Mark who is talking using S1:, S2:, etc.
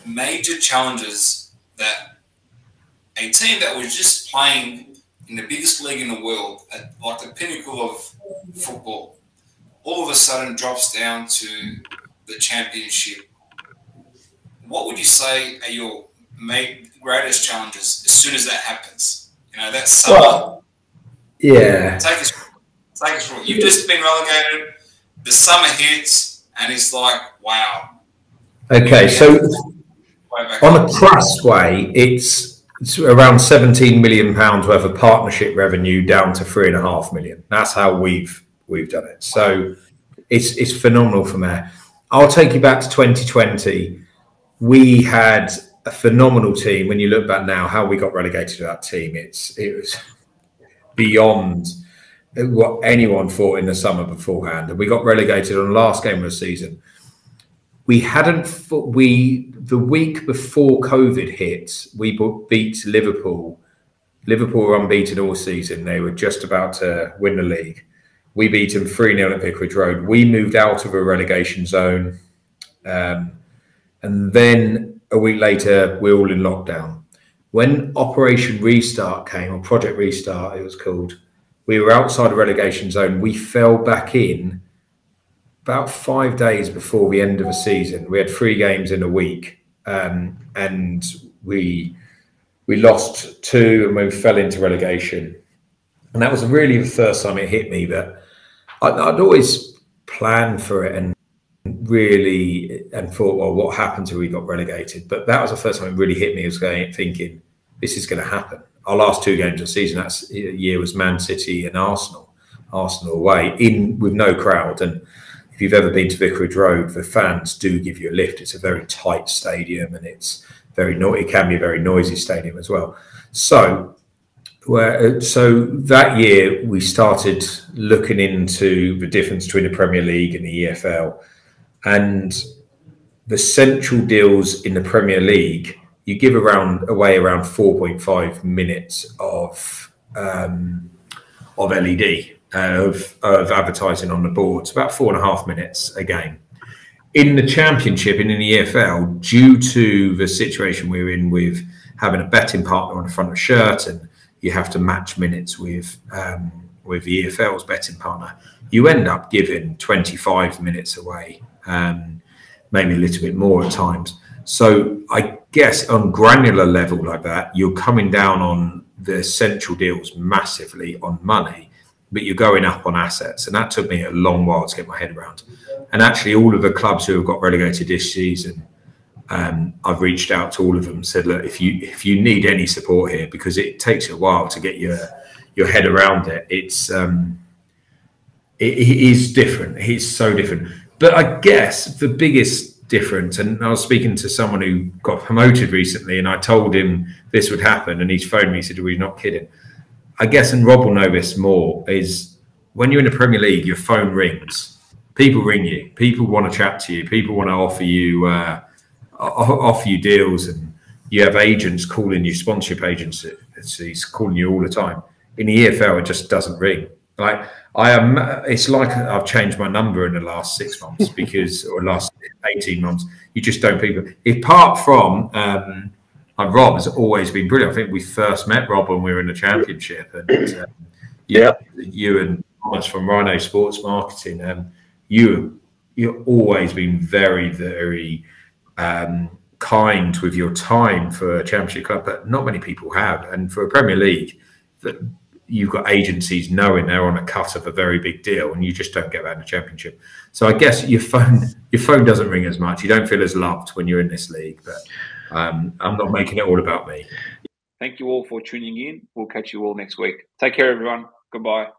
S1: major challenges that a team that was just playing in the biggest league in the world, at like the pinnacle of football, all of a sudden drops down to the championship? What would you say are your greatest challenges as soon as that happens? You know, that summer.
S2: Well, yeah.
S1: Take us through. You've just been relegated. The summer hits, and it's like, wow.
S2: Okay, so on a trust way, it's around £17 million worth of partnership revenue down to £3.5 million. That's how we've done it. So it's phenomenal from there. I'll take you back to 2020. We had a phenomenal team. When you look back now, how we got relegated to that team, it was beyond what anyone thought in the summer beforehand. And we got relegated on the last game of the season. The week before COVID hit, we beat Liverpool. Liverpool were unbeaten all season. They were just about to win the league. We beat them 3-0 at Vicarage Road. We moved out of a relegation zone. And then a week later, we're all in lockdown. When Operation Restart came, or Project Restart, it was called, we were outside the relegation zone. We fell back in about 5 days before the end of the season. We had 3 games in a week, and we lost 2, and we fell into relegation. And that was really the first time it hit me that I'd always planned for it and thought, well, what happens if we got relegated? But that was the first time it really hit me. I was thinking, this is going to happen. Our last 2 games of the season that year was Man City and Arsenal. Arsenal away with no crowd. And if you've ever been to Vicarage Road, the fans do give you a lift. It's a very tight stadium, and it can be a very noisy stadium as well. So that year we started looking into the difference between the Premier League and the EFL, and the central deals in the Premier League, you give away around 4.5 minutes of LED. Of advertising on the boards, about 4.5 minutes a game. In the Championship and in the EFL, due to the situation we're in with having a betting partner on the front of the shirt, and you have to match minutes with the EFL's betting partner, you end up giving 25 minutes away, maybe a little bit more at times. So I guess on granular level like that, you're coming down on the central deals massively on money, but you're going up on assets. And that took me a long while to get my head around. And actually all of the clubs who have got relegated this season, I've reached out to all of them, said, look, if you need any support here, because it takes a while to get your head around it. It is different. It is so different. But I guess the biggest difference, and I was speaking to someone who got promoted recently, and I told him this would happen, and he's phoned me, he said, "Are we not kidding?" I guess, and Rob will know this more, is when you're in the Premier League, your phone rings. People ring you. People want to chat to you. People want to offer you deals, and you have agents calling you, sponsorship agencies calling you all the time. In the EFL, it just doesn't ring. Like it's like I've changed my number in the last 6 months or last 18 months. You just don't people. Apart from. Rob has always been brilliant. I think we first met Rob when we were in the Championship, and you and Thomas from Rhino Sports Marketing, you've always been very, very kind with your time for a Championship club, but not many people have. And for a Premier League, that you've got agencies knowing they're on a cut of a very big deal, and you just don't get that in the Championship. So I guess your phone doesn't ring as much. You don't feel as loved when you're in this league, but. I'm not making it all about me.
S3: Thank you all for tuning in. We'll catch you all next week. Take care, everyone. Goodbye.